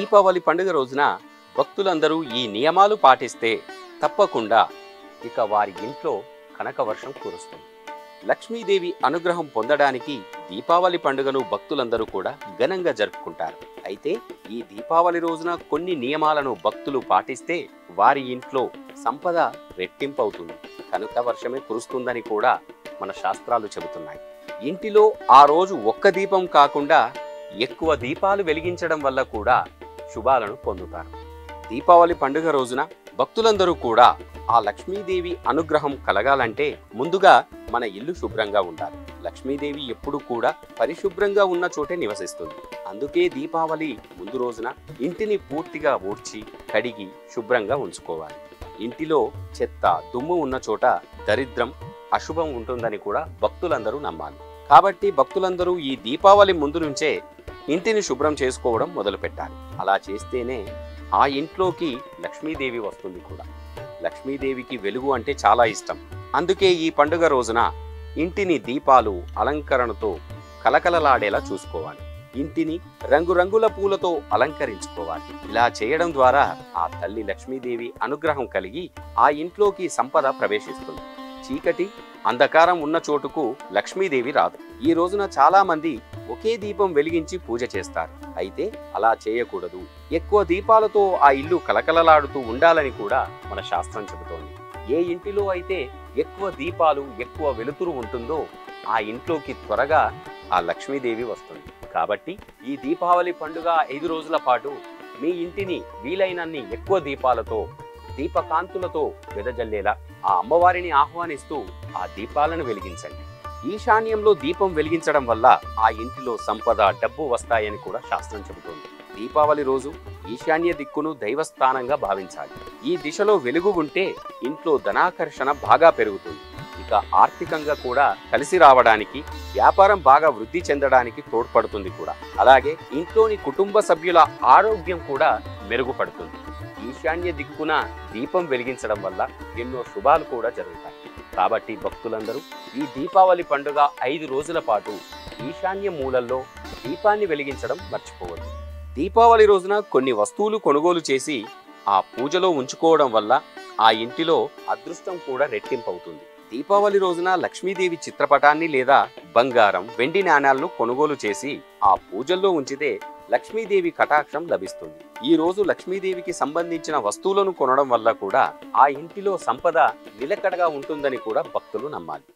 దీపావళి పండుగ రోజున భక్తులందరూ ఈ నియమాలు పాటిస్తే తప్పకుండా ఇక వారి ఇంట్లో కనకవర్షం కురుస్తుంది. లక్ష్మీదేవి అనుగ్రహం పొందడానికి దీపావళి పండుగను భక్తులందరూ కూడా ఘనంగా జరుపుకుంటారు. అయితే ఈ దీపావళి రోజున కొన్ని నియమాలను భక్తులు పాటిస్తే వారి ఇంట్లో సంపద రెట్టింపవుతుంది, కనకవర్షమే కురుస్తుందని కూడా మన శాస్త్రాలు చెబుతున్నాయి. ఇంటిలో ఆ రోజు ఒక్క దీపం కాకుండా ఎక్కువ దీపాలు వెలిగించడం వల్ల కూడా శుభాలను పొందుతారు. దీపావళి పండుగ రోజున భక్తులందరూ కూడా ఆ లక్ష్మీదేవి అనుగ్రహం కలగాలంటే ముందుగా మన ఇల్లు శుభ్రంగా ఉండాలి. లక్ష్మీదేవి ఎప్పుడు కూడా పరిశుభ్రంగా ఉన్న చోటే నివసిస్తుంది. అందుకే దీపావళి ముందు రోజున ఇంటిని పూర్తిగా ఊడ్చి కడిగి శుభ్రంగా ఉంచుకోవాలి. ఇంటిలో చెత్త దుమ్ము ఉన్న చోట దరిద్రం అశుభం ఉంటుందని కూడా భక్తులందరూ నమ్మాలి. కాబట్టి భక్తులందరూ ఈ దీపావళి ముందు నుంచే ఇంటిని శుభ్రం చేసుకోవడం మొదలు పెట్టాలి. అలా చేస్తేనే ఆ ఇంట్లోకి లక్ష్మీదేవి వస్తుంది కూడా. లక్ష్మీదేవికి వెలుగు అంటే చాలా ఇష్టం. అందుకే ఈ పండుగ రోజున ఇంటిని దీపాలు అలంకరణతో కలకలలాడేలా చూసుకోవాలి. ఇంటిని రంగురంగుల పూలతో అలంకరించుకోవాలి. ఇలా చేయడం ద్వారా ఆ తల్లి లక్ష్మీదేవి అనుగ్రహం కలిగి ఆ ఇంట్లోకి సంపద ప్రవేశిస్తుంది. చీకటి అంధకారం ఉన్న చోటుకు లక్ష్మీదేవి రాదు. ఈ రోజున చాలా మంది ఒకే దీపం వెలిగించి పూజ చేస్తారు. అయితే అలా చేయకూడదు. ఎక్కువ దీపాలతో ఆ ఇల్లు కలకలలాడుతూ ఉండాలని కూడా మన శాస్త్రం చెబుతోంది. ఏ ఇంటిలో అయితే ఎక్కువ దీపాలు ఎక్కువ వెలుతురు ఉంటుందో ఆ ఇంట్లోకి త్వరగా ఆ లక్ష్మీదేవి వస్తుంది. కాబట్టి ఈ దీపావళి పండుగ 5 రోజుల పాటు మీ ఇంటిని వీలైనన్ని ఎక్కువ దీపాలతో దీపకాంతులతో వెదజల్లేలా ఆ అమ్మవారిని ఆహ్వానిస్తూ ఆ దీపాలను వెలిగించండి. ఈశాన్యంలో దీపం వెలిగించడం వల్ల ఆ ఇంటిలో సంపద డబ్బు వస్తాయని కూడా శాస్త్రం చెబుతోంది. దీపావళి రోజు ఈశాన్య దిక్కును దైవస్థానంగా భావించాలి. ఈ దిశలో వెలుగు ఉంటే ఇంట్లో ధనాకర్షణ బాగా పెరుగుతుంది. ఇక ఆర్థికంగా కూడా కలిసి రావడానికి, వ్యాపారం బాగా వృద్ధి చెందడానికి తోడ్పడుతుంది కూడా. అలాగే ఇంట్లోని కుటుంబ సభ్యుల ఆరోగ్యం కూడా మెరుగుపడుతుంది. ఈశాన్య దిక్కున దీపం వెలిగించడం వల్ల ఎన్నో శుభాలు కూడా జరుగుతాయి. కాబట్టి భక్తులందరూ ఈ దీపావళి పండుగ 5 రోజుల పాటు ఈశాన్య మూలల్లో దీపాన్ని వెలిగించడం మర్చిపోవద్దు. దీపావళి రోజున కొన్ని వస్తువులు కొనుగోలు చేసి ఆ పూజలో ఉంచుకోవడం వల్ల ఆ ఇంటిలో అదృష్టం కూడా రెట్టింపవుతుంది. దీపావళి రోజున లక్ష్మీదేవి చిత్రపటాన్ని లేదా బంగారం, వెండి నాణాలను కొనుగోలు చేసి ఆ పూజల్లో ఉంచితే లక్ష్మీదేవి కటాక్షం లభిస్తుంది. ఈ రోజు లక్ష్మీదేవికి సంబంధించిన వస్తువులను కొనడం వల్ల కూడా ఆ ఇంటిలో సంపద నిలకడగా ఉంటుందని కూడా భక్తులు నమ్మాలి.